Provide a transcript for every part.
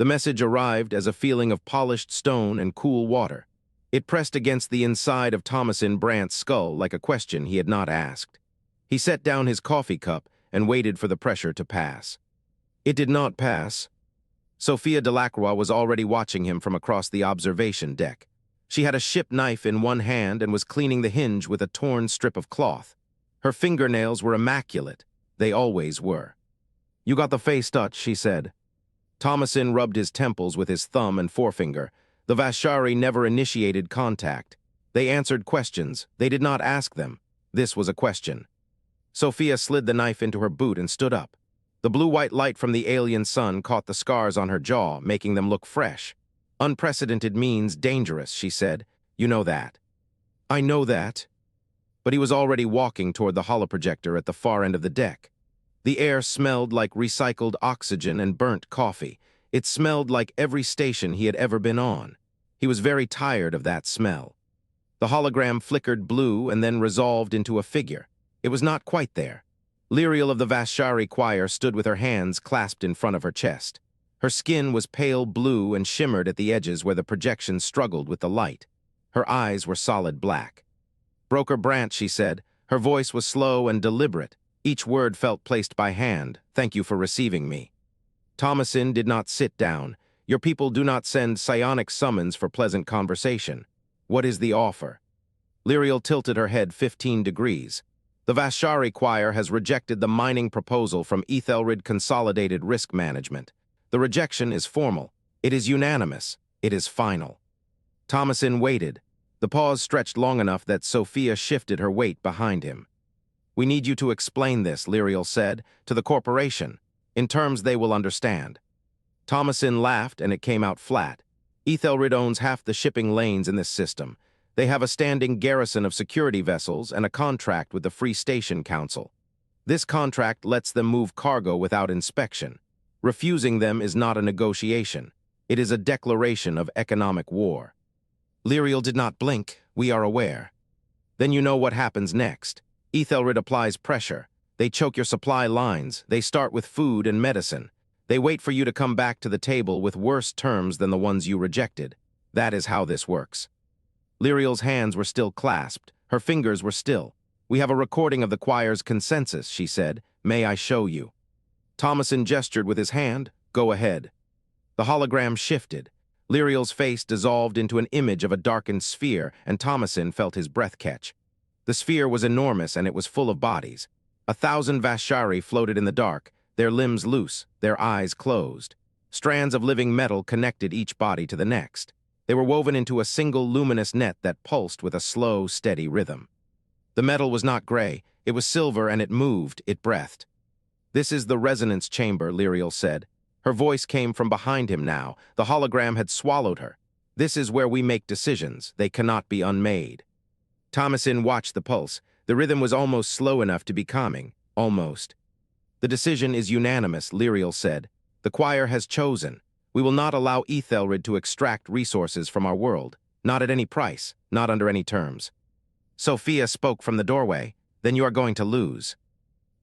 The message arrived as a feeling of polished stone and cool water. It pressed against the inside of Tomasin Brandt's skull like a question he had not asked. He set down his coffee cup and waited for the pressure to pass. It did not pass. Sofia Delacroix was already watching him from across the observation deck. She had a ship knife in one hand and was cleaning the hinge with a torn strip of cloth. Her fingernails were immaculate. They always were. "You got the face touch," she said. Tomasin rubbed his temples with his thumb and forefinger. The Vasshari never initiated contact. They answered questions. They did not ask them. This was a question. Sofia slid the knife into her boot and stood up. The blue-white light from the alien sun caught the scars on her jaw, making them look fresh. "Unprecedented means dangerous," she said. "You know that." "I know that." But he was already walking toward the holoprojector at the far end of the deck. The air smelled like recycled oxygen and burnt coffee. It smelled like every station he had ever been on. He was very tired of that smell. The hologram flickered blue and then resolved into a figure. It was not quite there. Lyriel of the Vasshari choir stood with her hands clasped in front of her chest. Her skin was pale blue and shimmered at the edges where the projection struggled with the light. Her eyes were solid black. "Broker Brandt," she said. Her voice was slow and deliberate. Each word felt placed by hand. "Thank you for receiving me." Tomasin did not sit down. "Your people do not send psionic summons for pleasant conversation. What is the offer?" Lyriel tilted her head 15 degrees. "The Vasshari choir has rejected the mining proposal from Ethelred Consolidated Risk Management. The rejection is formal. It is unanimous. It is final." Tomasin waited. The pause stretched long enough that Sofia shifted her weight behind him. "We need you to explain this," Lyriel said, "to the corporation, in terms they will understand." Tomasin laughed, and it came out flat. "Ethelred owns half the shipping lanes in this system. They have a standing garrison of security vessels and a contract with the Free Station Council. This contract lets them move cargo without inspection. Refusing them is not a negotiation. It is a declaration of economic war." Lyriel did not blink. "We are aware." "Then you know what happens next. Ethelred applies pressure. They choke your supply lines. They start with food and medicine. They wait for you to come back to the table with worse terms than the ones you rejected. That is how this works." Lyriel's hands were still clasped. Her fingers were still. "We have a recording of the choir's consensus," she said. "May I show you?" Tomasin gestured with his hand. "Go ahead." The hologram shifted. Lyriel's face dissolved into an image of a darkened sphere, and Tomasin felt his breath catch. The sphere was enormous, and it was full of bodies. 1,000 Vasshari floated in the dark, their limbs loose, their eyes closed. Strands of living metal connected each body to the next. They were woven into a single luminous net that pulsed with a slow, steady rhythm. The metal was not gray. It was silver, and it moved, it breathed. "This is the resonance chamber," Lyriel said. Her voice came from behind him now. The hologram had swallowed her. "This is where we make decisions. They cannot be unmade." Tomasin watched the pulse. The rhythm was almost slow enough to be calming. Almost. "The decision is unanimous," Lyriel said. "The choir has chosen. We will not allow Ethelred to extract resources from our world. Not at any price. Not under any terms." Sofia spoke from the doorway. "Then you are going to lose."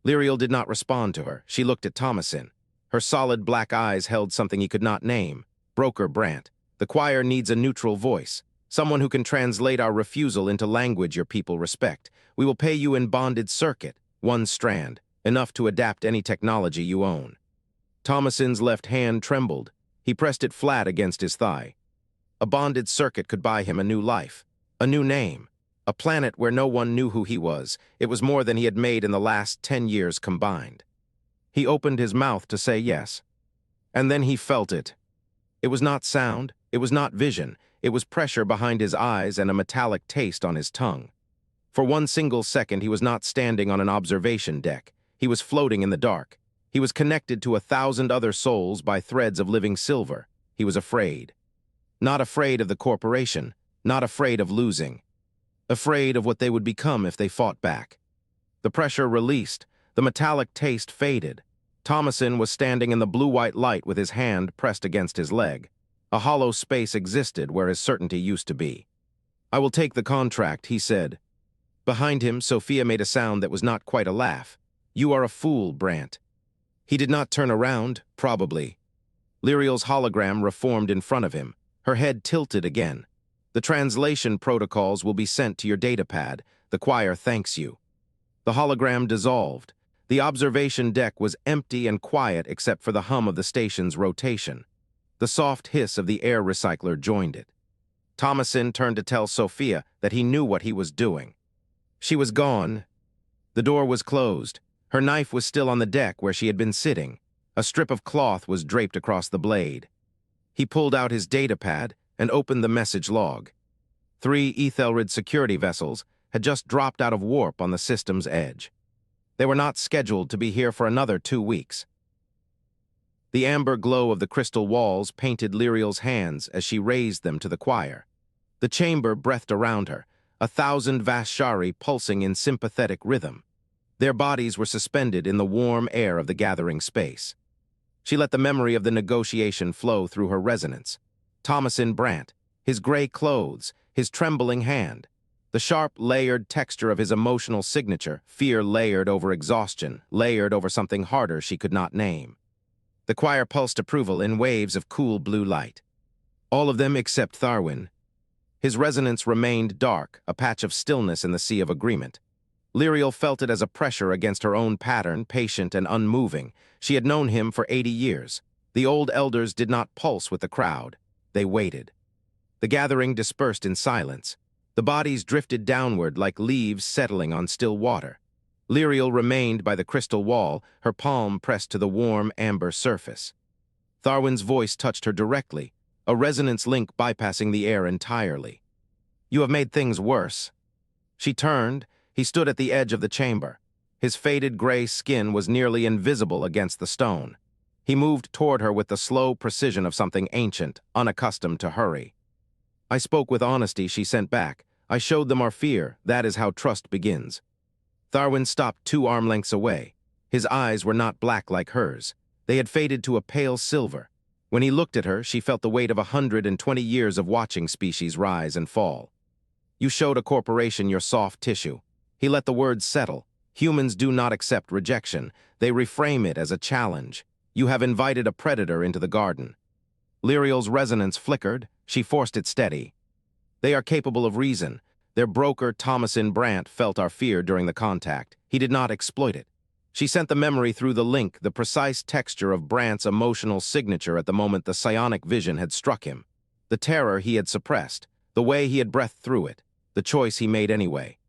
Lyriel did not respond to her. She looked at Tomasin. Her solid black eyes held something he could not name. "Broker Brandt, the choir needs a neutral voice. Someone who can translate our refusal into language your people respect. We will pay you in bonded circuit, one strand, enough to adapt any technology you own." Tomasin's left hand trembled. He pressed it flat against his thigh. A bonded circuit could buy him a new life, a new name, a planet where no one knew who he was. It was more than he had made in the last 10 years combined. He opened his mouth to say yes. And then he felt it. It was not sound, it was not vision. It was pressure behind his eyes and a metallic taste on his tongue. For one single second, he was not standing on an observation deck. He was floating in the dark. He was connected to 1,000 other souls by threads of living silver. He was afraid. Not afraid of the corporation, not afraid of losing. Afraid of what they would become if they fought back. The pressure released. The metallic taste faded. Tomasin was standing in the blue-white light with his hand pressed against his leg. A hollow space existed where his certainty used to be. "I will take the contract," he said. Behind him, Sofia made a sound that was not quite a laugh. "You are a fool, Brandt." He did not turn around, probably. Lyriel's hologram reformed in front of him, her head tilted again. The translation protocols will be sent to your datapad. The choir thanks you. The hologram dissolved. The observation deck was empty and quiet except for the hum of the station's rotation. The soft hiss of the air recycler joined it. Tomasin turned to tell Sofia that he knew what he was doing. She was gone. The door was closed. Her knife was still on the deck where she had been sitting. A strip of cloth was draped across the blade. He pulled out his datapad and opened the message log. 3 Ethelred security vessels had just dropped out of warp on the system's edge. They were not scheduled to be here for another 2 weeks. The amber glow of the crystal walls painted Lyriel's hands as she raised them to the choir. The chamber breathed around her, 1,000 Vasshari pulsing in sympathetic rhythm. Their bodies were suspended in the warm air of the gathering space. She let the memory of the negotiation flow through her resonance. Tomasin Brandt, his gray clothes, his trembling hand. The sharp, layered texture of his emotional signature, fear layered over exhaustion, layered over something harder she could not name. The choir pulsed approval in waves of cool blue light. All of them except Tharwin. His resonance remained dark, a patch of stillness in the sea of agreement. Lyriel felt it as a pressure against her own pattern, patient and unmoving. She had known him for 80 years. The old elders did not pulse with the crowd. They waited. The gathering dispersed in silence. The bodies drifted downward like leaves settling on still water. Lyriel remained by the crystal wall, her palm pressed to the warm, amber surface. Tharwin's voice touched her directly, a resonance link bypassing the air entirely. "You have made things worse." She turned. He stood at the edge of the chamber. His faded gray skin was nearly invisible against the stone. He moved toward her with the slow precision of something ancient, unaccustomed to hurry. "I spoke with honesty," she sent back. "I showed them our fear. That is how trust begins." Tharwin stopped 2 arm lengths away. His eyes were not black like hers. They had faded to a pale silver. When he looked at her, she felt the weight of 120 years of watching species rise and fall. "You showed a corporation your soft tissue." He let the words settle. "Humans do not accept rejection. They reframe it as a challenge. You have invited a predator into the garden." Lyriel's resonance flickered. She forced it steady. "They are capable of reason. Their broker, Tomasin Brandt, felt our fear during the contact. He did not exploit it." She sent the memory through the link, the precise texture of Brandt's emotional signature at the moment the psionic vision had struck him. The terror he had suppressed, the way he had breathed through it, the choice he made anyway.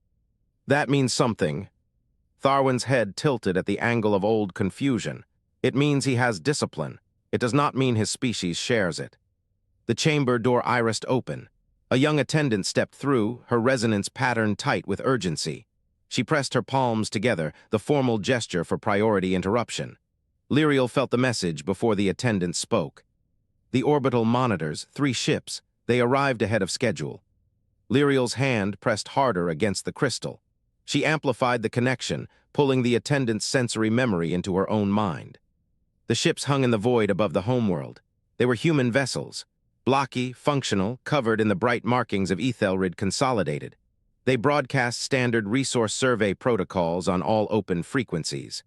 "That means something." Tharwin's head tilted at the angle of old confusion. "It means he has discipline. It does not mean his species shares it." The chamber door irised open. A young attendant stepped through, her resonance patterned tight with urgency. She pressed her palms together, the formal gesture for priority interruption. Lyriel felt the message before the attendant spoke. The orbital monitors, 3 ships, they arrived ahead of schedule. Lyriel's hand pressed harder against the crystal. She amplified the connection, pulling the attendant's sensory memory into her own mind. The ships hung in the void above the homeworld. They were human vessels. Blocky, functional, covered in the bright markings of Ethelred Consolidated. They broadcast standard resource survey protocols on all open frequencies.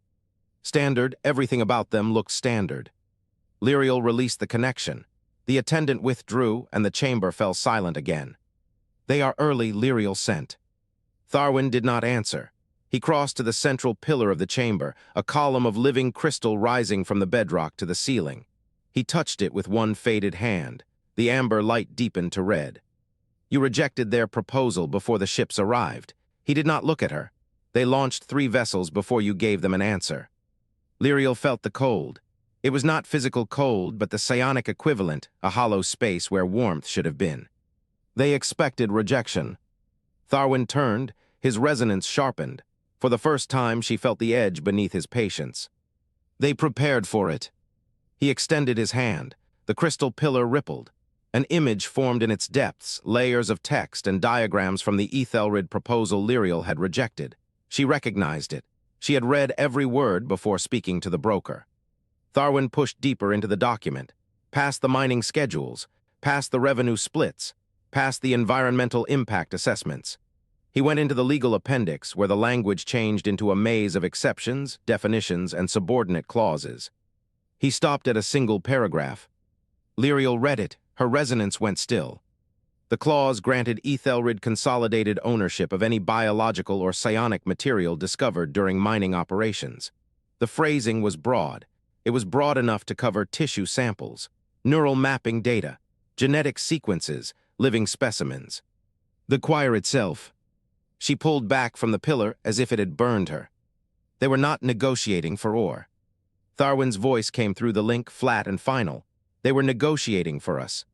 Standard, everything about them looked standard. Lyriel released the connection. The attendant withdrew, and the chamber fell silent again. "They are early," Lyriel sent. Tharwin did not answer. He crossed to the central pillar of the chamber, a column of living crystal rising from the bedrock to the ceiling. He touched it with one faded hand. The amber light deepened to red. "You rejected their proposal before the ships arrived." He did not look at her. "They launched 3 vessels before you gave them an answer." Lyriel felt the cold. It was not physical cold, but the psionic equivalent, a hollow space where warmth should have been. They expected rejection. Tharwin turned, his resonance sharpened. For the first time, she felt the edge beneath his patience. "They prepared for it." He extended his hand. The crystal pillar rippled. An image formed in its depths, layers of text and diagrams from the Ethelred proposal Lyriel had rejected. She recognized it. She had read every word before speaking to the broker. Tharwin pushed deeper into the document, past the mining schedules, past the revenue splits, past the environmental impact assessments. He went into the legal appendix, where the language changed into a maze of exceptions, definitions, and subordinate clauses. He stopped at a single paragraph. Lyriel read it. Her resonance went still. The clause granted Ethelred consolidated ownership of any biological or psionic material discovered during mining operations. The phrasing was broad. It was broad enough to cover tissue samples, neural mapping data, genetic sequences, living specimens. The choir itself. She pulled back from the pillar as if it had burned her. They were not negotiating for ore. Tharwin's voice came through the link, flat and final. They were negotiating for us.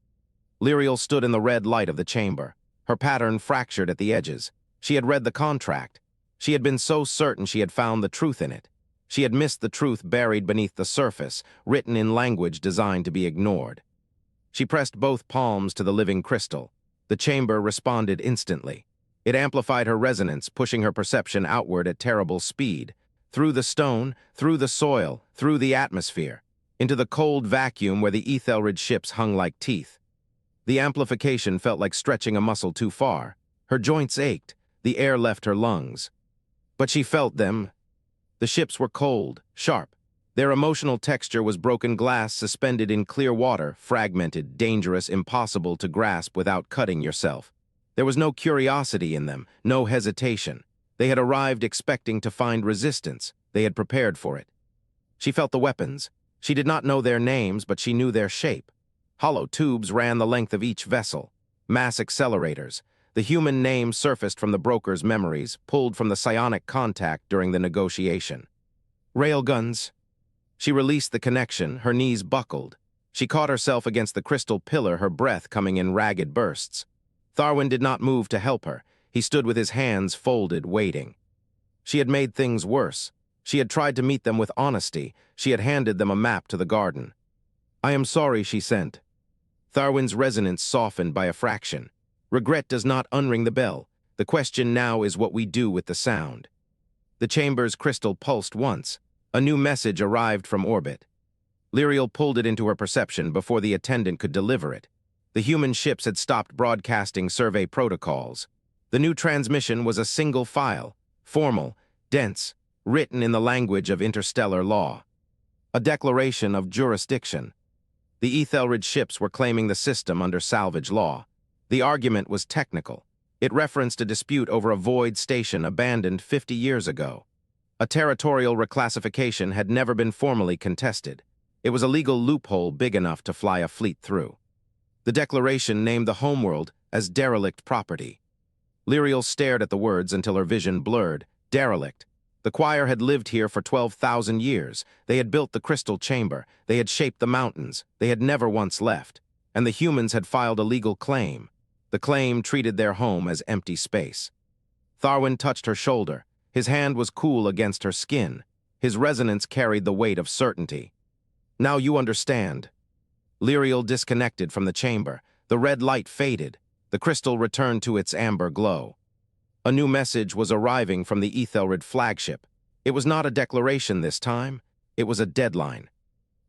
Lyriel stood in the red light of the chamber. Her pattern fractured at the edges. She had read the contract. She had been so certain she had found the truth in it. She had missed the truth buried beneath the surface, written in language designed to be ignored. She pressed both palms to the living crystal. The chamber responded instantly. It amplified her resonance, pushing her perception outward at terrible speed. Through the stone, through the soil, through the atmosphere, into the cold vacuum where the Ethelred ships hung like teeth. The amplification felt like stretching a muscle too far. Her joints ached. The air left her lungs. But she felt them. The ships were cold, sharp. Their emotional texture was broken glass suspended in clear water, fragmented, dangerous, impossible to grasp without cutting yourself. There was no curiosity in them, no hesitation. They had arrived expecting to find resistance. They had prepared for it. She felt the weapons. She did not know their names, but she knew their shape. Hollow tubes ran the length of each vessel. Mass accelerators. The human name surfaced from the broker's memories, pulled from the psionic contact during the negotiation. Railguns. She released the connection, her knees buckled. She caught herself against the crystal pillar, her breath coming in ragged bursts. Tharwin did not move to help her. He stood with his hands folded, waiting. She had made things worse. She had tried to meet them with honesty. She had handed them a map to the garden. "I am sorry," she sent. Tharwin's resonance softened by a fraction. Regret does not unring the bell. The question now is what we do with the sound. The chamber's crystal pulsed once. A new message arrived from orbit. Lyriel pulled it into her perception before the attendant could deliver it. The human ships had stopped broadcasting survey protocols. The new transmission was a single file, formal, dense, written in the language of interstellar law. A declaration of jurisdiction. The Ethelred ships were claiming the system under salvage law. The argument was technical. It referenced a dispute over a void station abandoned 50 years ago. A territorial reclassification had never been formally contested. It was a legal loophole big enough to fly a fleet through. The declaration named the homeworld as derelict property. Lyriel stared at the words until her vision blurred. Derelict. The choir had lived here for 12,000 years. They had built the crystal chamber. They had shaped the mountains. They had never once left. And the humans had filed a legal claim. The claim treated their home as empty space. Tharwin touched her shoulder. His hand was cool against her skin. His resonance carried the weight of certainty. "Now you understand." Lyriel disconnected from the chamber. The red light faded. The crystal returned to its amber glow. A new message was arriving from the Ethelred flagship. It was not a declaration this time. It was a deadline.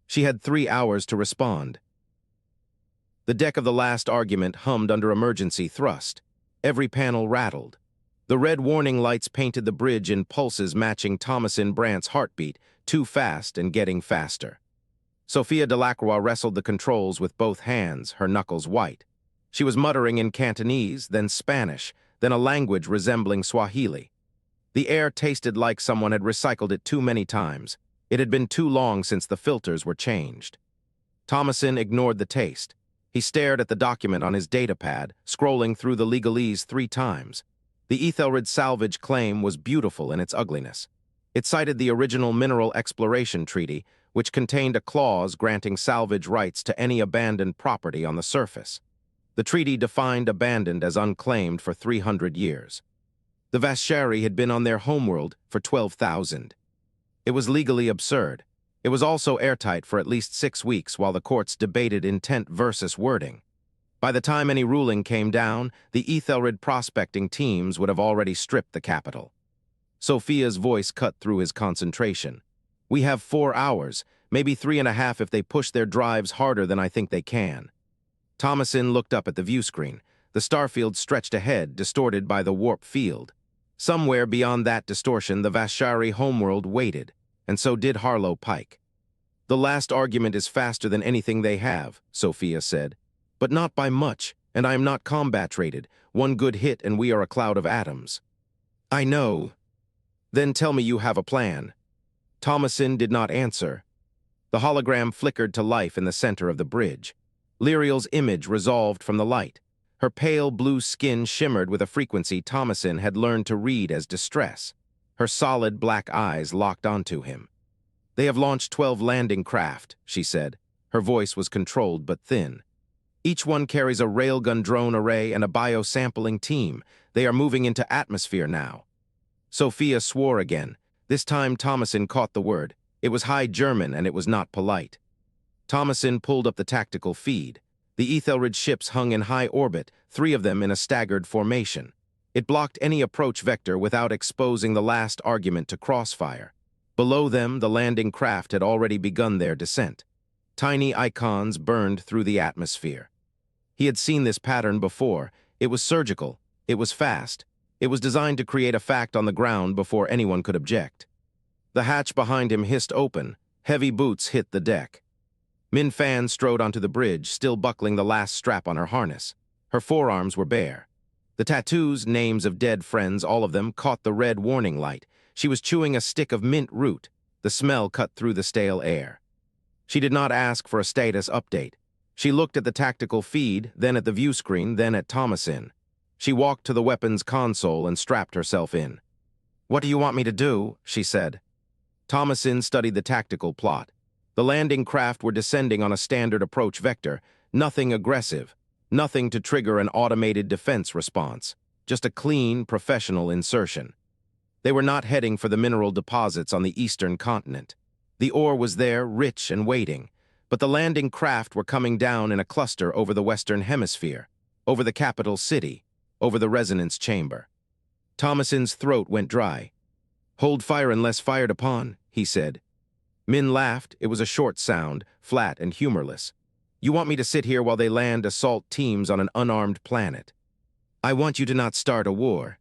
She had 3 hours to respond. The deck of the last argument hummed under emergency thrust. Every panel rattled. The red warning lights painted the bridge in pulses matching Tomasin Brandt's heartbeat, too fast and getting faster. Sofia Delacroix wrestled the controls with both hands, her knuckles white. She was muttering in Cantonese, then Spanish, then a language resembling Swahili. The air tasted like someone had recycled it too many times. It had been too long since the filters were changed. Tomasin ignored the taste. He stared at the document on his datapad, scrolling through the legalese 3 times. The Ethelred salvage claim was beautiful in its ugliness. It cited the original Mineral Exploration Treaty, which contained a clause granting salvage rights to any abandoned property on the surface. The treaty defined abandoned as unclaimed for 300 years. The Vasshari had been on their homeworld for 12,000. It was legally absurd. It was also airtight for at least 6 weeks while the courts debated intent versus wording. By the time any ruling came down, the Ethelred prospecting teams would have already stripped the capital. Sofia's voice cut through his concentration. "We have 4 hours, maybe 3.5 if they push their drives harder than I think they can." Tomasin looked up at the view screen. The starfield stretched ahead, distorted by the warp field. Somewhere beyond that distortion, the Vasshari homeworld waited, and so did Harlow Pike. The last argument is faster than anything they have, Sofia said. But not by much, and I am not combat-rated. One good hit and we are a cloud of atoms. I know. Then tell me you have a plan. Tomasin did not answer. The hologram flickered to life in the center of the bridge. Lyriel's image resolved from the light. Her pale blue skin shimmered with a frequency Tomasin had learned to read as distress. Her solid black eyes locked onto him. They have launched 12 landing craft, she said. Her voice was controlled but thin. Each one carries a railgun drone array and a biosampling team. They are moving into atmosphere now. Sofia swore again. This time Tomasin caught the word. It was High German and it was not polite. Tomasin pulled up the tactical feed. The Ethelred ships hung in high orbit, 3 of them in a staggered formation. It blocked any approach vector without exposing the last argument to crossfire. Below them, the landing craft had already begun their descent. Tiny icons burned through the atmosphere. He had seen this pattern before. It was surgical. It was fast. It was designed to create a fact on the ground before anyone could object. The hatch behind him hissed open. Heavy boots hit the deck. Min Fan strode onto the bridge, still buckling the last strap on her harness. Her forearms were bare. The tattoos, names of dead friends, all of them, caught the red warning light. She was chewing a stick of mint root. The smell cut through the stale air. She did not ask for a status update. She looked at the tactical feed, then at the view screen, then at Tomasin. She walked to the weapons console and strapped herself in. "What do you want me to do?" she said. Tomasin studied the tactical plot. The landing craft were descending on a standard approach vector, nothing aggressive, nothing to trigger an automated defense response, just a clean, professional insertion. They were not heading for the mineral deposits on the eastern continent. The ore was there, rich and waiting, but the landing craft were coming down in a cluster over the western hemisphere, over the capital city, over the resonance chamber. Tomasin's throat went dry. "Hold fire unless fired upon," he said. Min laughed. It was a short sound, flat and humorless. "You want me to sit here while they land assault teams on an unarmed planet? I want you to not start a war."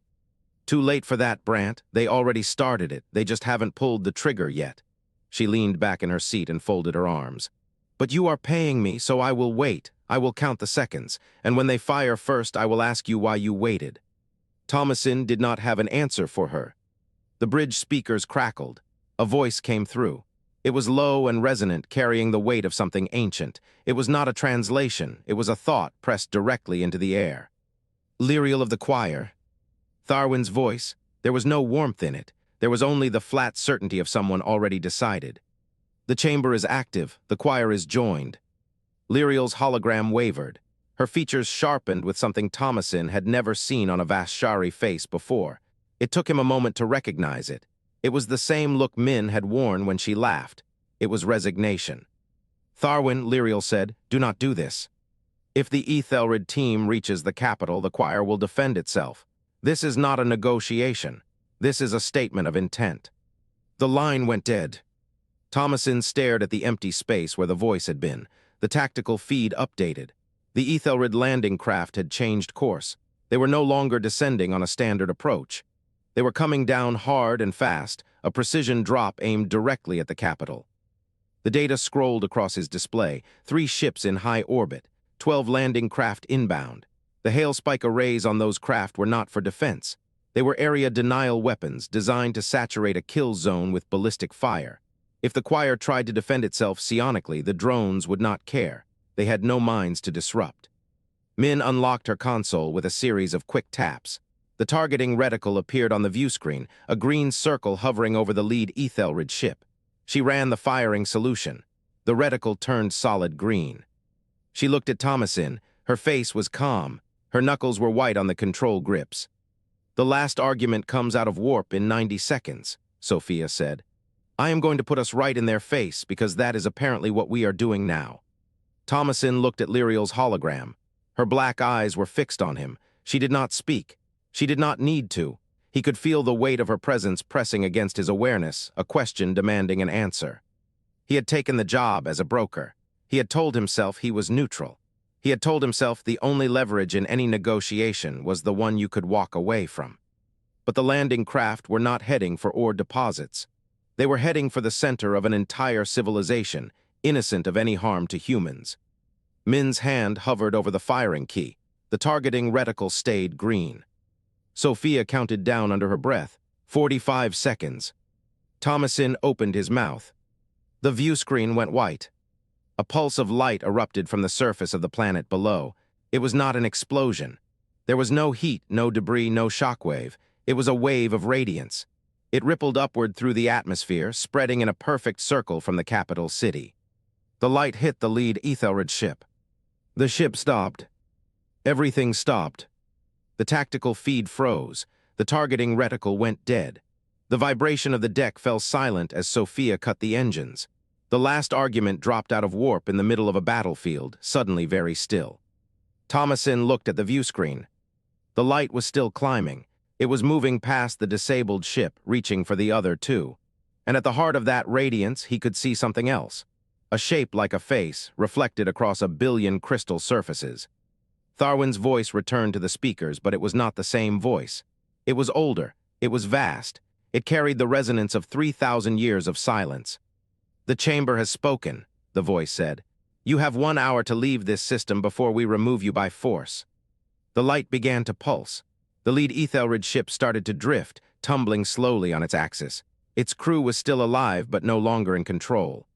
"Too late for that, Brandt. They already started it. They just haven't pulled the trigger yet." She leaned back in her seat and folded her arms. "But you are paying me, so I will wait. I will count the seconds, and when they fire first, I will ask you why you waited." Tomasin did not have an answer for her. The bridge speakers crackled. A voice came through. It was low and resonant, carrying the weight of something ancient. It was not a translation. It was a thought pressed directly into the air. "Lyriel of the choir." Tharwin's voice. There was no warmth in it. There was only the flat certainty of someone already decided. "The chamber is active. The choir is joined." Lyriel's hologram wavered. Her features sharpened with something Tomasin had never seen on a Vasshari face before. It took him a moment to recognize it. It was the same look Min had worn when she laughed. It was resignation. "Tharwin," Lyriel said, "do not do this. If the Ethelred team reaches the capital, the choir will defend itself. This is not a negotiation. This is a statement of intent." The line went dead. Tomasin stared at the empty space where the voice had been. The tactical feed updated. The Ethelred landing craft had changed course. They were no longer descending on a standard approach. They were coming down hard and fast, a precision drop aimed directly at the capital. The data scrolled across his display. 3 ships in high orbit, 12 landing craft inbound. The hailspike arrays on those craft were not for defense. They were area denial weapons designed to saturate a kill zone with ballistic fire. If the choir tried to defend itself psionically, the drones would not care. They had no minds to disrupt. Min unlocked her console with a series of quick taps. The targeting reticle appeared on the view screen, a green circle hovering over the lead Ethelred ship. She ran the firing solution. The reticle turned solid green. She looked at Tomasin. Her face was calm. Her knuckles were white on the control grips. "The last argument comes out of warp in 90 seconds, Sofia said. "I am going to put us right in their face because that is apparently what we are doing now." Tomasin looked at Lyriel's hologram. Her black eyes were fixed on him. She did not speak. She did not need to. He could feel the weight of her presence pressing against his awareness, a question demanding an answer. He had taken the job as a broker. He had told himself he was neutral. He had told himself the only leverage in any negotiation was the one you could walk away from. But the landing craft were not heading for ore deposits. They were heading for the center of an entire civilization, innocent of any harm to humans. Min's hand hovered over the firing key. The targeting reticle stayed green. Sofia counted down under her breath. 45 seconds. Tomasin opened his mouth. The view screen went white. A pulse of light erupted from the surface of the planet below. It was not an explosion. There was no heat, no debris, no shockwave. It was a wave of radiance. It rippled upward through the atmosphere, spreading in a perfect circle from the capital city. The light hit the lead Ethelred ship. The ship stopped. Everything stopped. The tactical feed froze. The targeting reticle went dead. The vibration of the deck fell silent as Sofia cut the engines. The last argument dropped out of warp in the middle of a battlefield, suddenly very still. Tomasin looked at the view screen. The light was still climbing. It was moving past the disabled ship, reaching for the other two. And at the heart of that radiance, he could see something else. A shape like a face, reflected across 1 billion crystal surfaces. Tharwin's voice returned to the speakers, but it was not the same voice. It was older. It was vast. It carried the resonance of 3,000 years of silence. "The chamber has spoken," the voice said. "You have 1 hour to leave this system before we remove you by force." The light began to pulse. The lead Ethelred ship started to drift, tumbling slowly on its axis. Its crew was still alive, but no longer in control.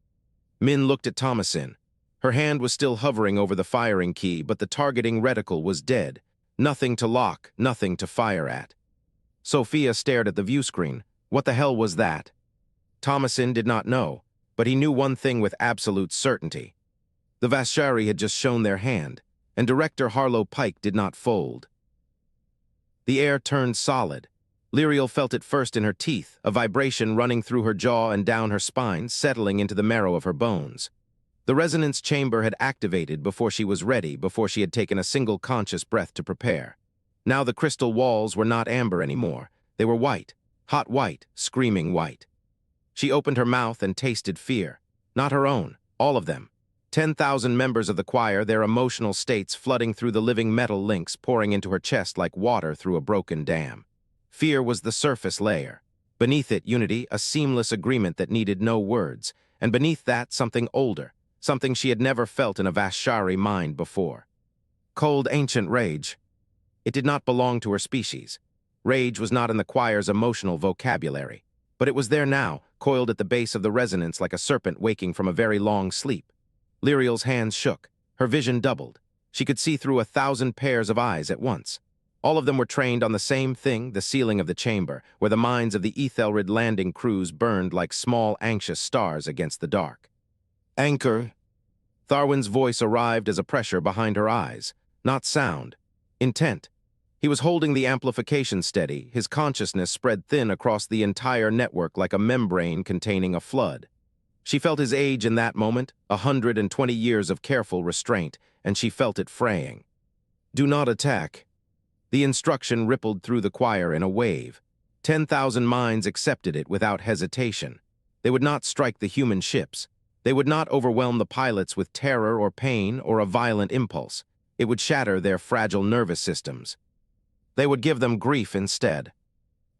Min looked at Tomasin. Her hand was still hovering over the firing key, but the targeting reticle was dead. Nothing to lock, nothing to fire at. Sofia stared at the view screen. What the hell was that? Tomasin did not know, but he knew one thing with absolute certainty. The Vasshari had just shown their hand, and Director Harlow Pike did not fold. The air turned solid. Lyriel felt it first in her teeth, a vibration running through her jaw and down her spine, settling into the marrow of her bones. The resonance chamber had activated before she was ready, before she had taken a single conscious breath to prepare. Now the crystal walls were not amber anymore. They were white, hot white, screaming white. She opened her mouth and tasted fear. Not her own, all of them. 10,000 members of the choir, their emotional states flooding through the living metal links, pouring into her chest like water through a broken dam. Fear was the surface layer. Beneath it, unity, a seamless agreement that needed no words. And beneath that, something older, something she had never felt in a Vasshari mind before. Cold, ancient rage. It did not belong to her species. Rage was not in the choir's emotional vocabulary. But it was there now, coiled at the base of the resonance like a serpent waking from a very long sleep. Lyriel's hands shook. Her vision doubled. She could see through 1,000 pairs of eyes at once. All of them were trained on the same thing, the ceiling of the chamber, where the minds of the Ethelred landing crews burned like small, anxious stars against the dark. "Anchor." Tharwin's voice arrived as a pressure behind her eyes. Not sound. Intent. He was holding the amplification steady, his consciousness spread thin across the entire network like a membrane containing a flood. She felt his age in that moment, 120 years of careful restraint, and she felt it fraying. "Do not attack." The instruction rippled through the choir in a wave. 10,000 minds accepted it without hesitation. They would not strike the human ships. They would not overwhelm the pilots with terror or pain or a violent impulse. It would shatter their fragile nervous systems. They would give them grief instead.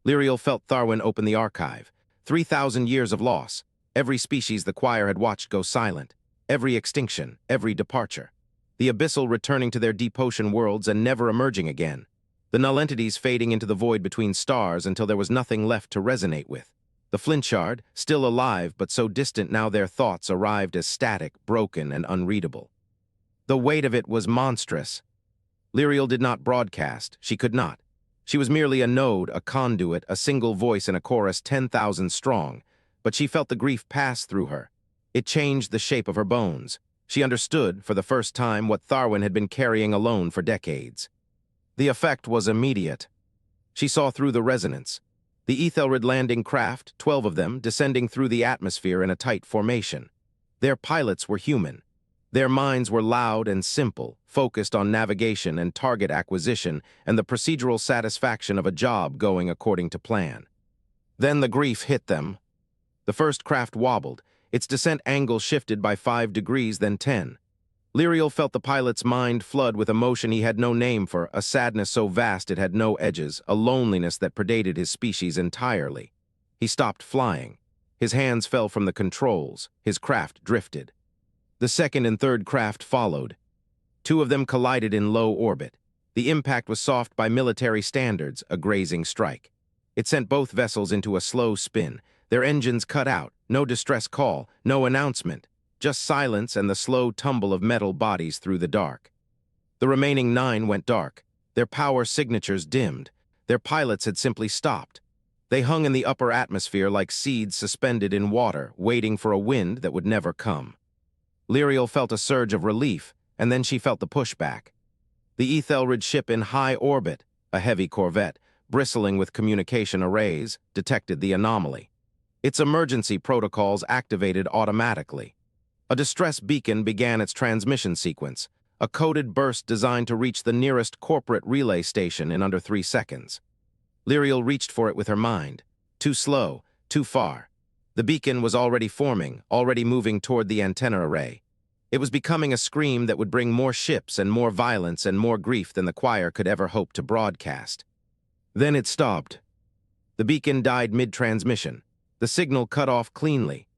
Lyriel felt Tharwin open the archive. 3,000 years of loss. Every species the choir had watched go silent. Every extinction, every departure. The abyssal returning to their deep ocean worlds and never emerging again. The null entities fading into the void between stars until there was nothing left to resonate with. The Flintshard, still alive but so distant now their thoughts arrived as static, broken, and unreadable. The weight of it was monstrous. Lyriel did not broadcast. She could not. She was merely a node, a conduit, a single voice in a chorus 10,000 strong. But she felt the grief pass through her. It changed the shape of her bones. She understood, for the first time, what Tharwin had been carrying alone for decades. The effect was immediate. She saw through the resonance. The Ethelred landing craft, 12 of them, descending through the atmosphere in a tight formation. Their pilots were human. Their minds were loud and simple, focused on navigation and target acquisition and the procedural satisfaction of a job going according to plan. Then the grief hit them. The first craft wobbled. Its descent angle shifted by 5 degrees, then 10. Lyriel felt the pilot's mind flood with emotion he had no name for, a sadness so vast it had no edges, a loneliness that predated his species entirely. He stopped flying. His hands fell from the controls. His craft drifted. The second and third craft followed. Two of them collided in low orbit. The impact was soft by military standards, a grazing strike. It sent both vessels into a slow spin. Their engines cut out, no distress call, no announcement, just silence and the slow tumble of metal bodies through the dark. The remaining 9 went dark. Their power signatures dimmed. Their pilots had simply stopped. They hung in the upper atmosphere like seeds suspended in water, waiting for a wind that would never come. Lyriel felt a surge of relief, and then she felt the pushback. The Ethelred ship in high orbit, a heavy corvette, bristling with communication arrays, detected the anomaly. Its emergency protocols activated automatically. A distress beacon began its transmission sequence, a coded burst designed to reach the nearest corporate relay station in under 3 seconds. Lyriel reached for it with her mind. Too slow, too far. The beacon was already forming, already moving toward the antenna array. It was becoming a scream that would bring more ships and more violence and more grief than the choir could ever hope to broadcast. Then it stopped. The beacon died mid-transmission. The signal cut off cleanly.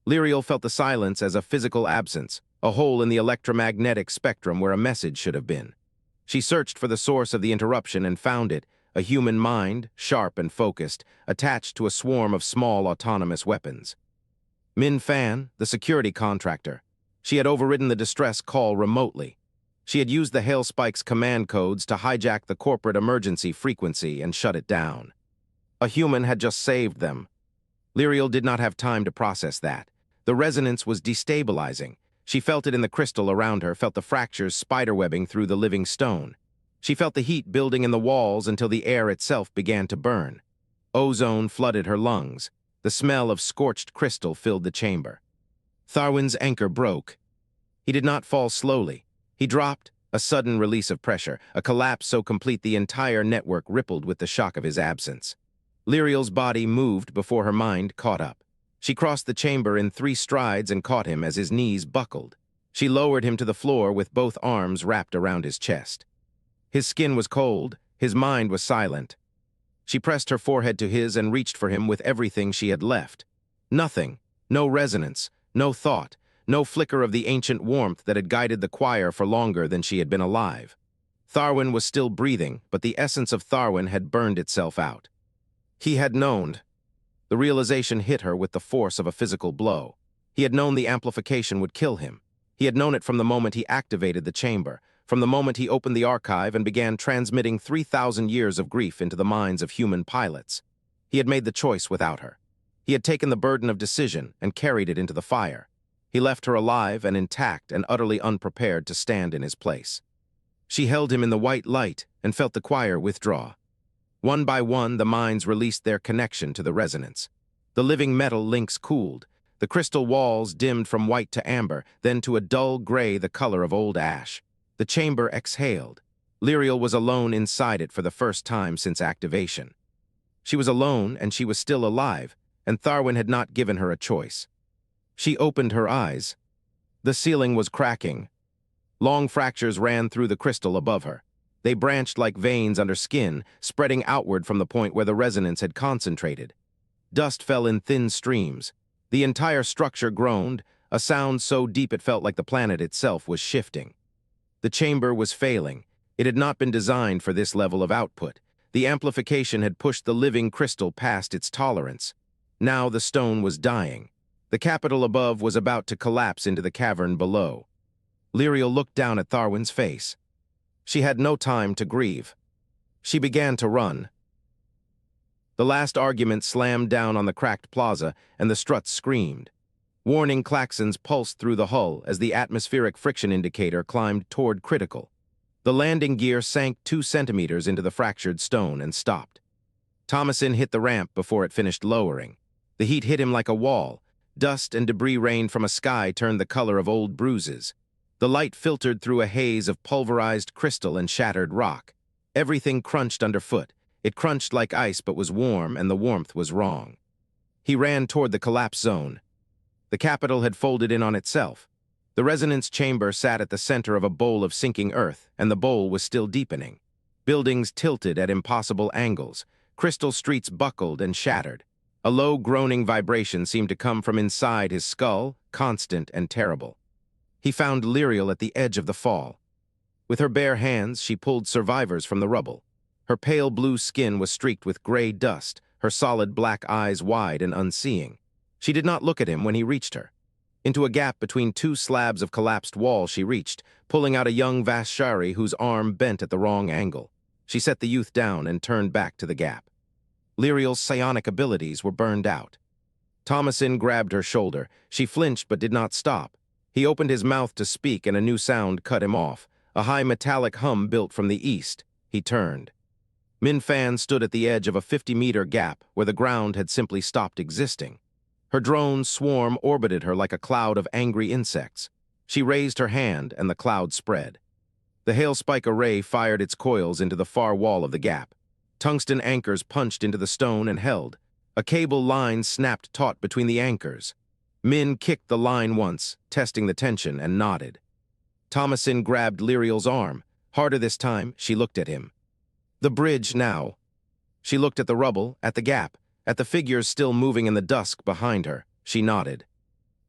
Lyriel felt the silence as a physical absence, a hole in the electromagnetic spectrum where a message should have been. She searched for the source of the interruption and found it, a human mind, sharp and focused, attached to a swarm of small autonomous weapons. Min Fan, the security contractor. She had overridden the distress call remotely. She had used the Hailspike's command codes to hijack the corporate emergency frequency and shut it down. A human had just saved them. Lyriel did not have time to process that. The resonance was destabilizing. She felt it in the crystal around her, felt the fractures spiderwebbing through the living stone. She felt the heat building in the walls until the air itself began to burn. Ozone flooded her lungs. The smell of scorched crystal filled the chamber. Tharwin's anchor broke. He did not fall slowly. He dropped, a sudden release of pressure, a collapse so complete the entire network rippled with the shock of his absence. Lyriel's body moved before her mind caught up. She crossed the chamber in 3 strides and caught him as his knees buckled. She lowered him to the floor with both arms wrapped around his chest. His skin was cold, his mind was silent. She pressed her forehead to his and reached for him with everything she had left. Nothing, no resonance, no thought, no flicker of the ancient warmth that had guided the choir for longer than she had been alive. Tharwin was still breathing, but the essence of Tharwin had burned itself out. He had known. The realization hit her with the force of a physical blow. He had known the amplification would kill him. He had known it from the moment he activated the chamber, from the moment he opened the archive and began transmitting 3,000 years of grief into the minds of human pilots. He had made the choice without her. He had taken the burden of decision and carried it into the fire. He left her alive and intact and utterly unprepared to stand in his place. She held him in the white light and felt the choir withdraw. One by one, the minds released their connection to the resonance. The living metal links cooled. The crystal walls dimmed from white to amber, then to a dull gray the color of old ash. The chamber exhaled. Lyriel was alone inside it for the first time since activation. She was alone and she was still alive, and Tharwin had not given her a choice. She opened her eyes. The ceiling was cracking. Long fractures ran through the crystal above her. They branched like veins under skin, spreading outward from the point where the resonance had concentrated. Dust fell in thin streams. The entire structure groaned, a sound so deep it felt like the planet itself was shifting. The chamber was failing. It had not been designed for this level of output. The amplification had pushed the living crystal past its tolerance. Now the stone was dying. The capital above was about to collapse into the cavern below. Lyriel looked down at Tharwin's face. She had no time to grieve. She began to run. The last argument slammed down on the cracked plaza, and the struts screamed. Warning klaxons pulsed through the hull as the atmospheric friction indicator climbed toward critical. The landing gear sank 2 centimeters into the fractured stone and stopped. Tomasin hit the ramp before it finished lowering. The heat hit him like a wall. Dust and debris rained from a sky turned the color of old bruises. The light filtered through a haze of pulverized crystal and shattered rock. Everything crunched underfoot. It crunched like ice but was warm, and the warmth was wrong. He ran toward the collapse zone. The capital had folded in on itself. The resonance chamber sat at the center of a bowl of sinking earth, and the bowl was still deepening. Buildings tilted at impossible angles. Crystal streets buckled and shattered. A low groaning vibration seemed to come from inside his skull, constant and terrible. He found Lyriel at the edge of the fall. With her bare hands, she pulled survivors from the rubble. Her pale blue skin was streaked with gray dust, her solid black eyes wide and unseeing. She did not look at him when he reached her. Into a gap between two slabs of collapsed wall she reached, pulling out a young Vasshari whose arm bent at the wrong angle. She set the youth down and turned back to the gap. Lyriel's psionic abilities were burned out. Tomasin grabbed her shoulder. She flinched but did not stop. He opened his mouth to speak and a new sound cut him off. A high metallic hum built from the east. He turned. Min Fan stood at the edge of a 50-meter gap where the ground had simply stopped existing. Her drone swarm orbited her like a cloud of angry insects. She raised her hand and the cloud spread. The hailspike array fired its coils into the far wall of the gap. Tungsten anchors punched into the stone and held. A cable line snapped taut between the anchors. Min kicked the line once, testing the tension, and nodded. Tomasin grabbed Lyriel's arm. Harder this time, she looked at him. The bridge now. She looked at the rubble, at the gap, at the figures still moving in the dusk behind her. She nodded.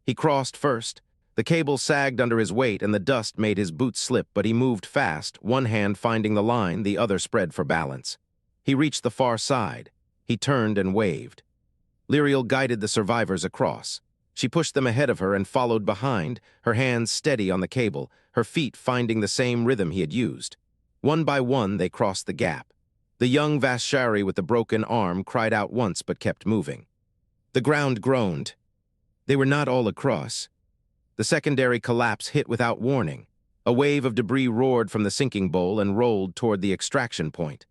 He crossed first. The cable sagged under his weight and the dust made his boots slip, but he moved fast, one hand finding the line, the other spread for balance. He reached the far side. He turned and waved. Lyriel guided the survivors across. She pushed them ahead of her and followed behind, her hands steady on the cable, her feet finding the same rhythm he had used. One by one, they crossed the gap. The young Vasshari with the broken arm cried out once but kept moving. The ground groaned. They were not all across. The secondary collapse hit without warning. A wave of debris roared from the sinking bowl and rolled toward the extraction point.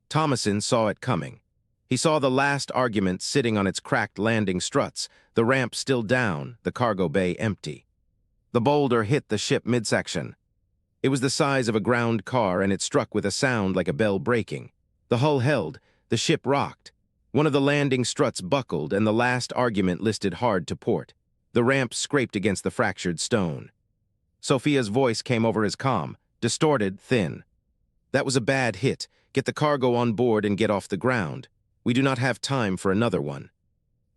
Tomasin saw it coming. He saw the last argument sitting on its cracked landing struts, the ramp still down, the cargo bay empty. The boulder hit the ship midsection. It was the size of a ground car and it struck with a sound like a bell breaking. The hull held, the ship rocked. One of the landing struts buckled and the last argument listed hard to port. The ramp scraped against the fractured stone. Sofia's voice came over his comm, distorted, thin. That was a bad hit. Get the cargo on board and get off the ground. We do not have time for another one.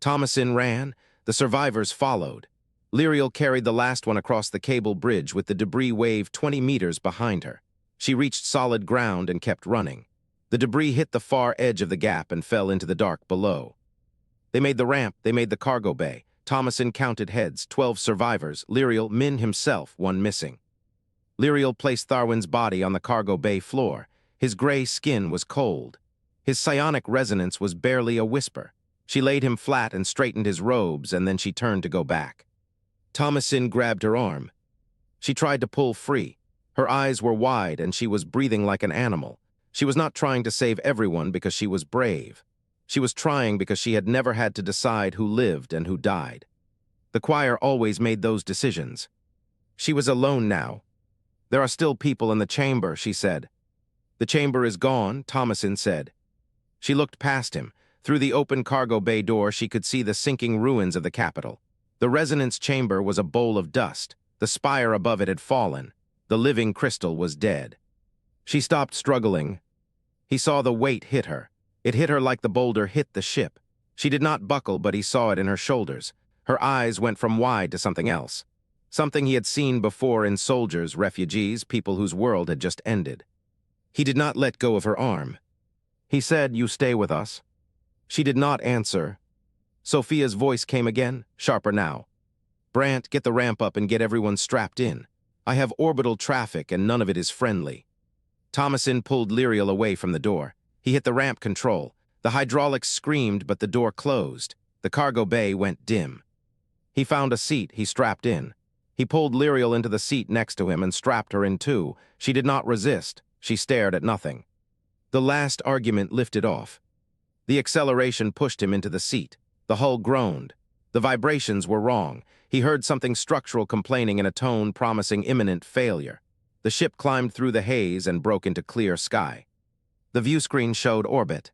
Tomasin ran. The survivors followed. Lyriel carried the last one across the cable bridge with the debris wave 20 meters behind her. She reached solid ground and kept running. The debris hit the far edge of the gap and fell into the dark below. They made the ramp, they made the cargo bay. Tomasin counted heads, 12 survivors, Lyriel, Min himself, one missing. Lyriel placed Tharwin's body on the cargo bay floor. His gray skin was cold. His psionic resonance was barely a whisper. She laid him flat and straightened his robes, and then she turned to go back. Tomasin grabbed her arm. She tried to pull free. Her eyes were wide and she was breathing like an animal. She was not trying to save everyone because she was brave. She was trying because she had never had to decide who lived and who died. The choir always made those decisions. She was alone now. There are still people in the chamber, she said. The chamber is gone, Tomasin said. She looked past him. Through the open cargo bay door, she could see the sinking ruins of the capital. The resonance chamber was a bowl of dust. The spire above it had fallen. The living crystal was dead. She stopped struggling. He saw the weight hit her. It hit her like the boulder hit the ship. She did not buckle, but he saw it in her shoulders. Her eyes went from wide to something else. Something he had seen before in soldiers, refugees, people whose world had just ended. He did not let go of her arm. He said, "You stay with us." She did not answer. Sofia's voice came again, sharper now. "Brandt, get the ramp up and get everyone strapped in. I have orbital traffic and none of it is friendly." Tomasin pulled Lyriel away from the door. He hit the ramp control. The hydraulics screamed, but the door closed. The cargo bay went dim. He found a seat, he strapped in. He pulled Lyriel into the seat next to him and strapped her in too. She did not resist. She stared at nothing. The last argument lifted off. The acceleration pushed him into the seat. The hull groaned. The vibrations were wrong. He heard something structural complaining in a tone promising imminent failure. The ship climbed through the haze and broke into clear sky. The viewscreen showed orbit.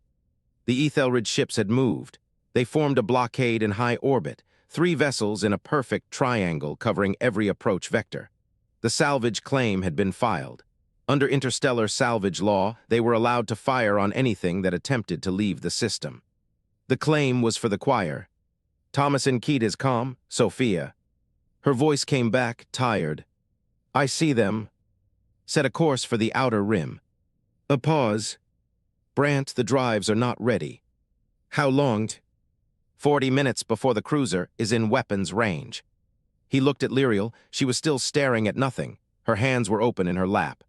The Ethelred ships had moved. They formed a blockade in high orbit, 3 vessels in a perfect triangle covering every approach vector. The salvage claim had been filed. Under interstellar salvage law, they were allowed to fire on anything that attempted to leave the system. The claim was for the choir. Tomasin keyed his comm, Sofia. Her voice came back, tired. I see them. Set a course for the outer rim. A pause. Brandt, the drives are not ready. How long? 40 minutes before the cruiser is in weapons range. He looked at Lyriel. She was still staring at nothing. Her hands were open in her lap.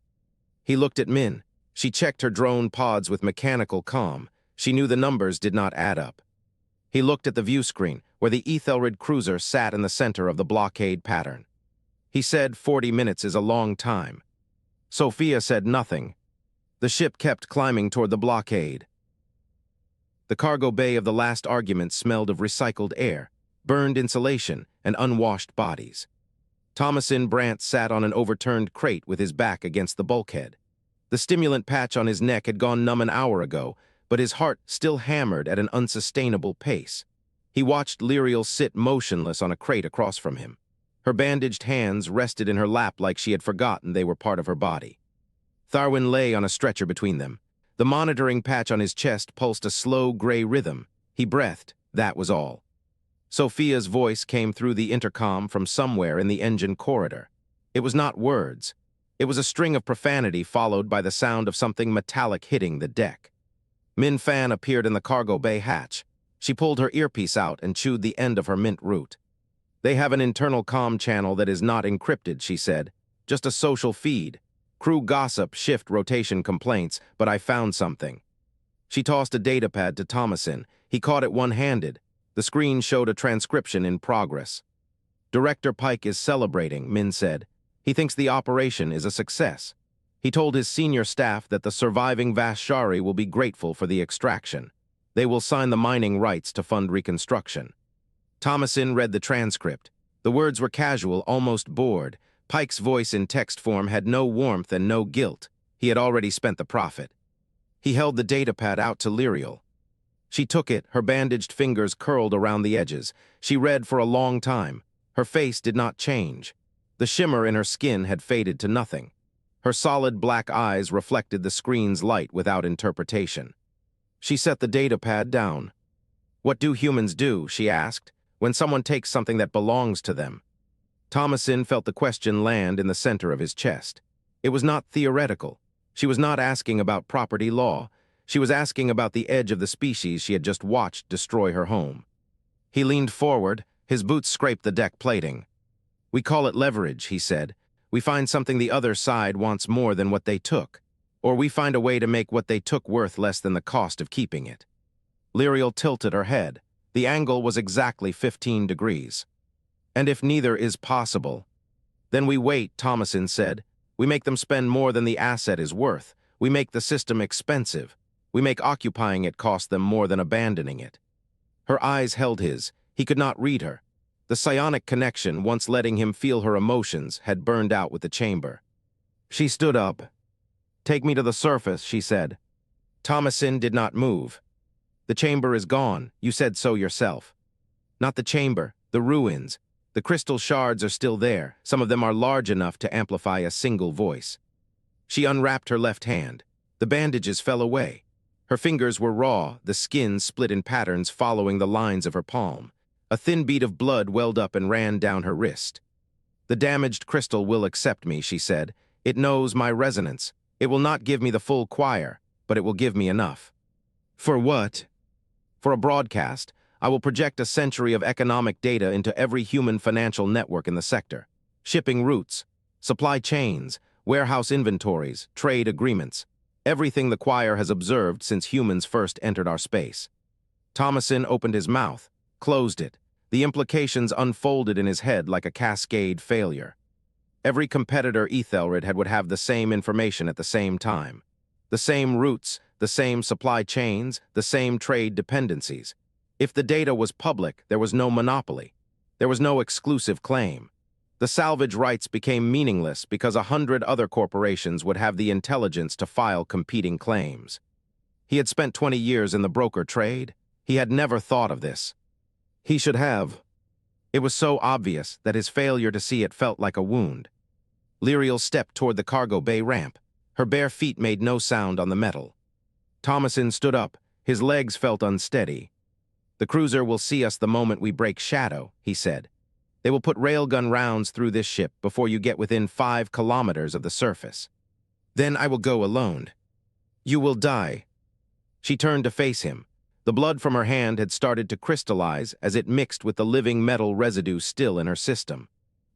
He looked at Min. She checked her drone pods with mechanical calm. She knew the numbers did not add up. He looked at the view screen, where the Ethelred cruiser sat in the center of the blockade pattern. He said 40 minutes is a long time. Sofia said nothing. The ship kept climbing toward the blockade. The cargo bay of the last argument smelled of recycled air, burned insulation, and unwashed bodies. Tomasin Brandt sat on an overturned crate with his back against the bulkhead. The stimulant patch on his neck had gone numb an hour ago, but his heart still hammered at an unsustainable pace. He watched Lyriel sit motionless on a crate across from him. Her bandaged hands rested in her lap like she had forgotten they were part of her body. Tharwin lay on a stretcher between them. The monitoring patch on his chest pulsed a slow gray rhythm. He breathed, that was all. Sofia's voice came through the intercom from somewhere in the engine corridor. It was not words. It was a string of profanity followed by the sound of something metallic hitting the deck. Min Fan appeared in the cargo bay hatch. She pulled her earpiece out and chewed the end of her mint root. They have an internal comm channel that is not encrypted, she said. Just a social feed. Crew gossip, shift rotation complaints, but I found something. She tossed a datapad to Tomasin. He caught it one-handed. The screen showed a transcription in progress. Director Pike is celebrating, Min said. He thinks the operation is a success. He told his senior staff that the surviving Vasshari will be grateful for the extraction. They will sign the mining rights to fund reconstruction. Tomasin read the transcript. The words were casual, almost bored. Pike's voice in text form had no warmth and no guilt. He had already spent the profit. He held the datapad out to Lyriel. She took it, her bandaged fingers curled around the edges. She read for a long time. Her face did not change. The shimmer in her skin had faded to nothing. Her solid black eyes reflected the screen's light without interpretation. She set the datapad down. What do humans do, she asked, when someone takes something that belongs to them? Tomasin felt the question land in the center of his chest. It was not theoretical. She was not asking about property law. She was asking about the edge of the species she had just watched destroy her home. He leaned forward. His boots scraped the deck plating. We call it leverage, he said. We find something the other side wants more than what they took. Or we find a way to make what they took worth less than the cost of keeping it. Lyriel tilted her head. The angle was exactly 15 degrees. And if neither is possible, then we wait, Tomasin said. We make them spend more than the asset is worth. We make the system expensive. We make occupying it cost them more than abandoning it. Her eyes held his. He could not read her. The psionic connection, once letting him feel her emotions, had burned out with the chamber. She stood up. Take me to the surface, she said. Tomasin did not move. The chamber is gone. You said so yourself. Not the chamber, the ruins. The crystal shards are still there. Some of them are large enough to amplify a single voice. She unwrapped her left hand. The bandages fell away. Her fingers were raw, the skin split in patterns following the lines of her palm. A thin bead of blood welled up and ran down her wrist. The damaged crystal will accept me, she said. It knows my resonance. It will not give me the full choir, but it will give me enough. For what? For a broadcast. I will project a century of economic data into every human financial network in the sector. Shipping routes, supply chains, warehouse inventories, trade agreements. Everything the choir has observed since humans first entered our space. Tomasin opened his mouth, closed it. The implications unfolded in his head like a cascade failure. Every competitor Ethelred would have the same information at the same time. The same routes, the same supply chains, the same trade dependencies. If the data was public, there was no monopoly. There was no exclusive claim. The salvage rights became meaningless because 100 other corporations would have the intelligence to file competing claims. He had spent 20 years in the broker trade. He had never thought of this. He should have. It was so obvious that his failure to see it felt like a wound. Lyriel stepped toward the cargo bay ramp. Her bare feet made no sound on the metal. Tomasin stood up. His legs felt unsteady. The cruiser will see us the moment we break shadow, he said. They will put railgun rounds through this ship before you get within 5 kilometers of the surface. Then I will go alone. You will die. She turned to face him. The blood from her hand had started to crystallize as it mixed with the living metal residue still in her system.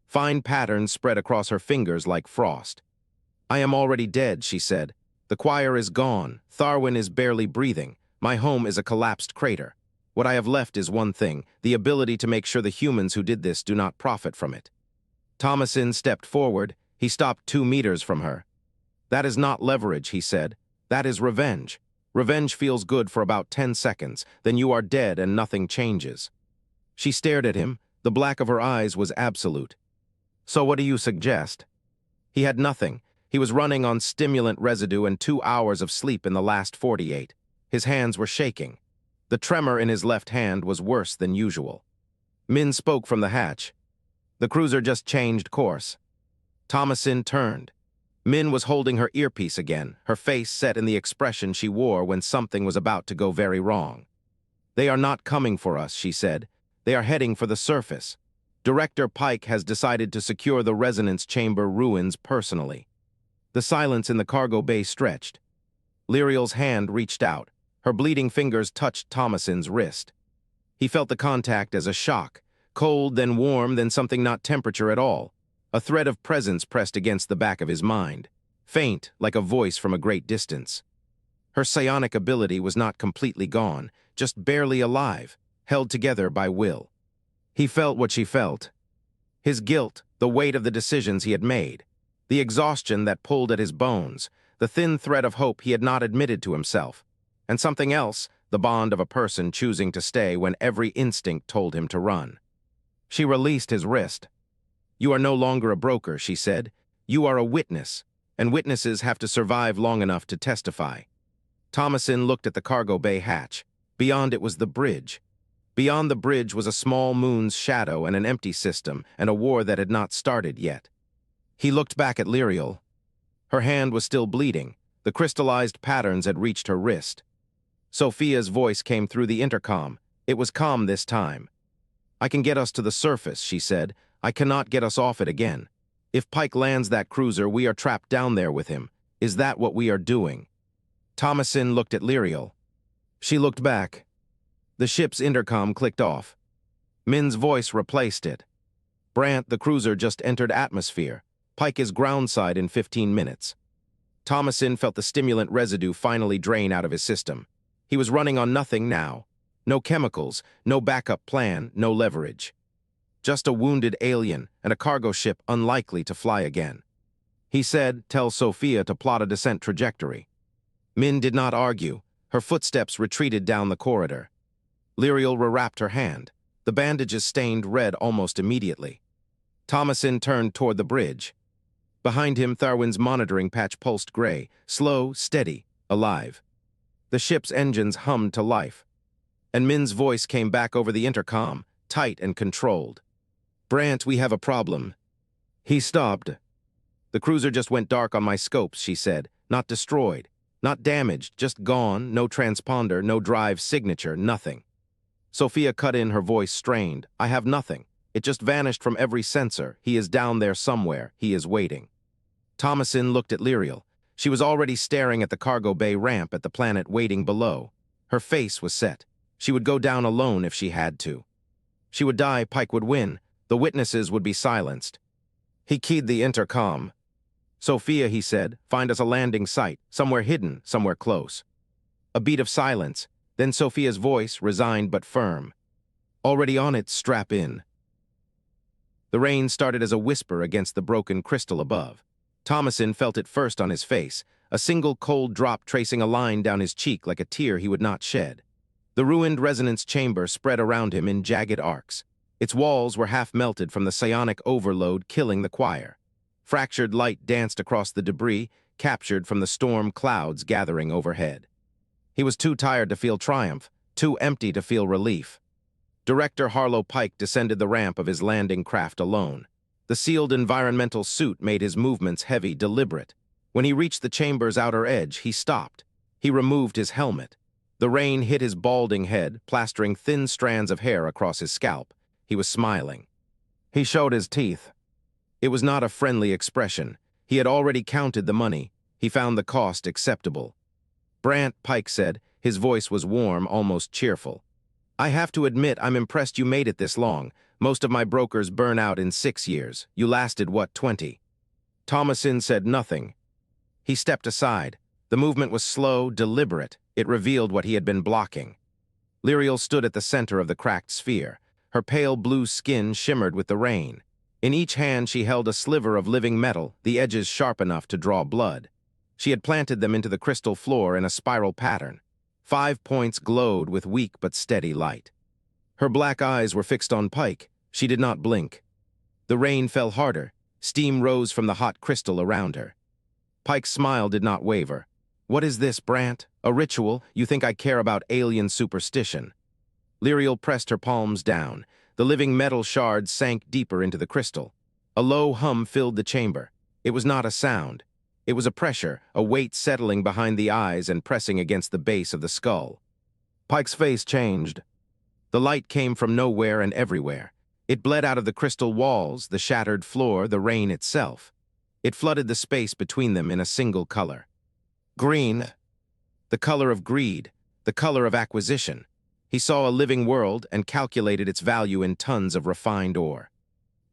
Fine patterns spread across her fingers like frost. I am already dead, she said. The choir is gone. Tharwin is barely breathing. My home is a collapsed crater. What I have left is one thing, the ability to make sure the humans who did this do not profit from it. Tomasin stepped forward. He stopped 2 meters from her. That is not leverage, he said. That is revenge. Revenge feels good for about 10 seconds, then you are dead and nothing changes. She stared at him. The black of her eyes was absolute. So what do you suggest? He had nothing. He was running on stimulant residue and 2 hours of sleep in the last 48. His hands were shaking. The tremor in his left hand was worse than usual. Min spoke from the hatch. The cruiser just changed course. Tomasin turned. Min was holding her earpiece again, her face set in the expression she wore when something was about to go very wrong. They are not coming for us, she said. They are heading for the surface. Director Pike has decided to secure the resonance chamber ruins personally. The silence in the cargo bay stretched. Lyriel's hand reached out. Her bleeding fingers touched Tomasin's wrist. He felt the contact as a shock, cold, then warm, then something not temperature at all. A thread of presence pressed against the back of his mind, faint, like a voice from a great distance. Her psionic ability was not completely gone, just barely alive, held together by will. He felt what she felt. His guilt, the weight of the decisions he had made, the exhaustion that pulled at his bones, the thin thread of hope he had not admitted to himself, and something else, the bond of a person choosing to stay when every instinct told him to run. She released his wrist. You are no longer a broker, she said. You are a witness, and witnesses have to survive long enough to testify. Tomasin looked at the cargo bay hatch. Beyond it was the bridge. Beyond the bridge was a small moon's shadow and an empty system, and a war that had not started yet. He looked back at Lyriel. Her hand was still bleeding. The crystallized patterns had reached her wrist. Sofia's voice came through the intercom. It was calm this time. I can get us to the surface, she said. I cannot get us off it again. If Pike lands that cruiser, we are trapped down there with him. Is that what we are doing? Tomasin looked at Lyriel. She looked back. The ship's intercom clicked off. Min's voice replaced it. Brandt, the cruiser, just entered atmosphere. Pike is groundside in 15 minutes. Tomasin felt the stimulant residue finally drain out of his system. He was running on nothing now. No chemicals, no backup plan, no leverage. Just a wounded alien and a cargo ship unlikely to fly again. He said, tell Sofia to plot a descent trajectory. Min did not argue. Her footsteps retreated down the corridor. Lyriel rewrapped her hand. The bandages stained red almost immediately. Tomasin turned toward the bridge. Behind him, Tharwin's monitoring patch pulsed gray, slow, steady, alive. The ship's engines hummed to life. And Min's voice came back over the intercom, tight and controlled. Brandt, we have a problem. He stopped. The cruiser just went dark on my scopes, she said. Not destroyed, not damaged, just gone, no transponder, no drive signature, nothing. Sofia cut in, her voice strained. I have nothing. It just vanished from every sensor. He is down there somewhere. He is waiting. Tomasin looked at Lyriel. She was already staring at the cargo bay ramp at the planet waiting below. Her face was set. She would go down alone if she had to. She would die, Pike would win. The witnesses would be silenced. He keyed the intercom. Sofia, he said, find us a landing site, somewhere hidden, somewhere close. A beat of silence, then Sofia's voice, resigned but firm. Already on it, strap in. The rain started as a whisper against the broken crystal above. Tomasin felt it first on his face, a single cold drop tracing a line down his cheek like a tear he would not shed. The ruined resonance chamber spread around him in jagged arcs. Its walls were half melted from the psionic overload killing the choir. Fractured light danced across the debris, captured from the storm clouds gathering overhead. He was too tired to feel triumph, too empty to feel relief. Director Harlow Pike descended the ramp of his landing craft alone. The sealed environmental suit made his movements heavy, deliberate. When he reached the chamber's outer edge, he stopped. He removed his helmet. The rain hit his balding head, plastering thin strands of hair across his scalp. He was smiling. He showed his teeth. It was not a friendly expression. He had already counted the money. He found the cost acceptable. Brandt, Pike said. His voice was warm, almost cheerful. I have to admit I'm impressed you made it this long. Most of my brokers burn out in 6 years. You lasted, what, 20? Tomasin said nothing. He stepped aside. The movement was slow, deliberate. It revealed what he had been blocking. Lyriel stood at the center of the cracked sphere. Her pale blue skin shimmered with the rain. In each hand she held a sliver of living metal, the edges sharp enough to draw blood. She had planted them into the crystal floor in a spiral pattern. 5 points glowed with weak but steady light. Her black eyes were fixed on Pike. She did not blink. The rain fell harder. Steam rose from the hot crystal around her. Pike's smile did not waver. What is this, Brandt? A ritual? You think I care about alien superstition? Lyriel pressed her palms down. The living metal shards sank deeper into the crystal. A low hum filled the chamber. It was not a sound. It was a pressure, a weight settling behind the eyes and pressing against the base of the skull. Pike's face changed. The light came from nowhere and everywhere. It bled out of the crystal walls, the shattered floor, the rain itself. It flooded the space between them in a single color. Green. The color of greed, the color of acquisition. He saw a living world and calculated its value in tons of refined ore.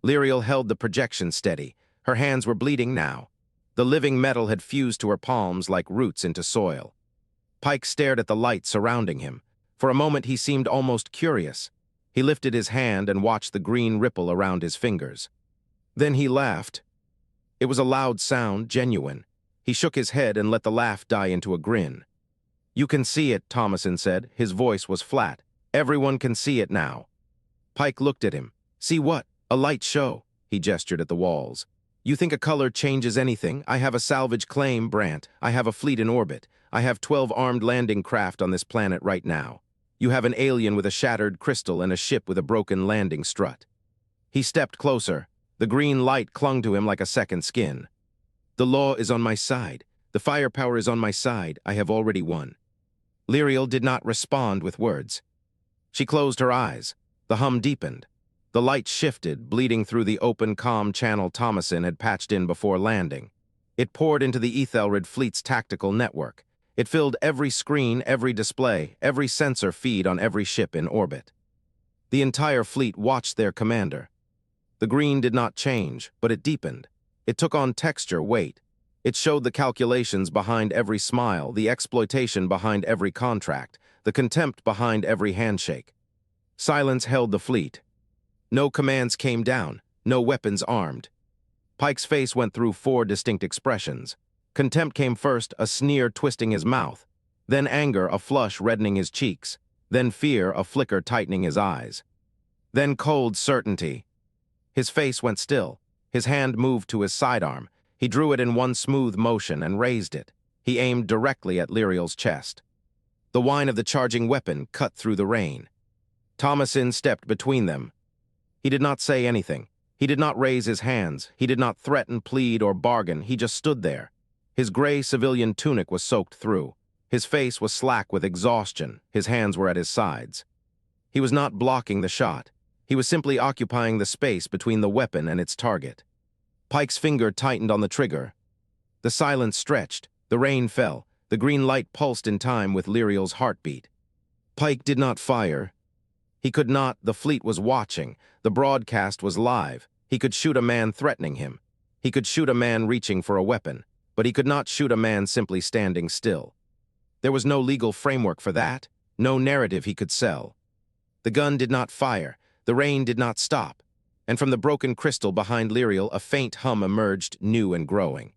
Lyriel held the projection steady. Her hands were bleeding now. The living metal had fused to her palms like roots into soil. Pike stared at the light surrounding him. For a moment he seemed almost curious. He lifted his hand and watched the green ripple around his fingers. Then he laughed. It was a loud sound, genuine. He shook his head and let the laugh die into a grin. You can see it, Tomasin said. His voice was flat. Everyone can see it now. Pike looked at him. See what? A light show. He gestured at the walls. You think a color changes anything? I have a salvage claim, Brandt. I have a fleet in orbit. I have 12 armed landing craft on this planet right now. You have an alien with a shattered crystal and a ship with a broken landing strut. He stepped closer. The green light clung to him like a second skin. The law is on my side. The firepower is on my side. I have already won. Lyriel did not respond with words. She closed her eyes. The hum deepened. The light shifted, bleeding through the open comm channel Tomasin had patched in before landing. It poured into the Ethelred fleet's tactical network. It filled every screen, every display, every sensor feed on every ship in orbit. The entire fleet watched their commander. The green did not change, but it deepened. It took on texture, weight. It showed the calculations behind every smile, the exploitation behind every contract, the contempt behind every handshake. Silence held the fleet. No commands came down, no weapons armed. Pike's face went through 4 distinct expressions. Contempt came first, a sneer twisting his mouth. Then anger, a flush reddening his cheeks. Then fear, a flicker tightening his eyes. Then cold certainty. His face went still. His hand moved to his sidearm. He drew it in one smooth motion and raised it. He aimed directly at Lyriel's chest. The whine of the charging weapon cut through the rain. Tomasin stepped between them. He did not say anything. He did not raise his hands. He did not threaten, plead, or bargain. He just stood there. His gray civilian tunic was soaked through. His face was slack with exhaustion. His hands were at his sides. He was not blocking the shot. He was simply occupying the space between the weapon and its target. Pike's finger tightened on the trigger. The silence stretched. The rain fell. The green light pulsed in time with Lyriel's heartbeat. Pike did not fire. He could not. The fleet was watching. The broadcast was live. He could shoot a man threatening him. He could shoot a man reaching for a weapon. But he could not shoot a man simply standing still. There was no legal framework for that. No narrative he could sell. The gun did not fire. The rain did not stop. And from the broken crystal behind Lyriel, a faint hum emerged, new and growing.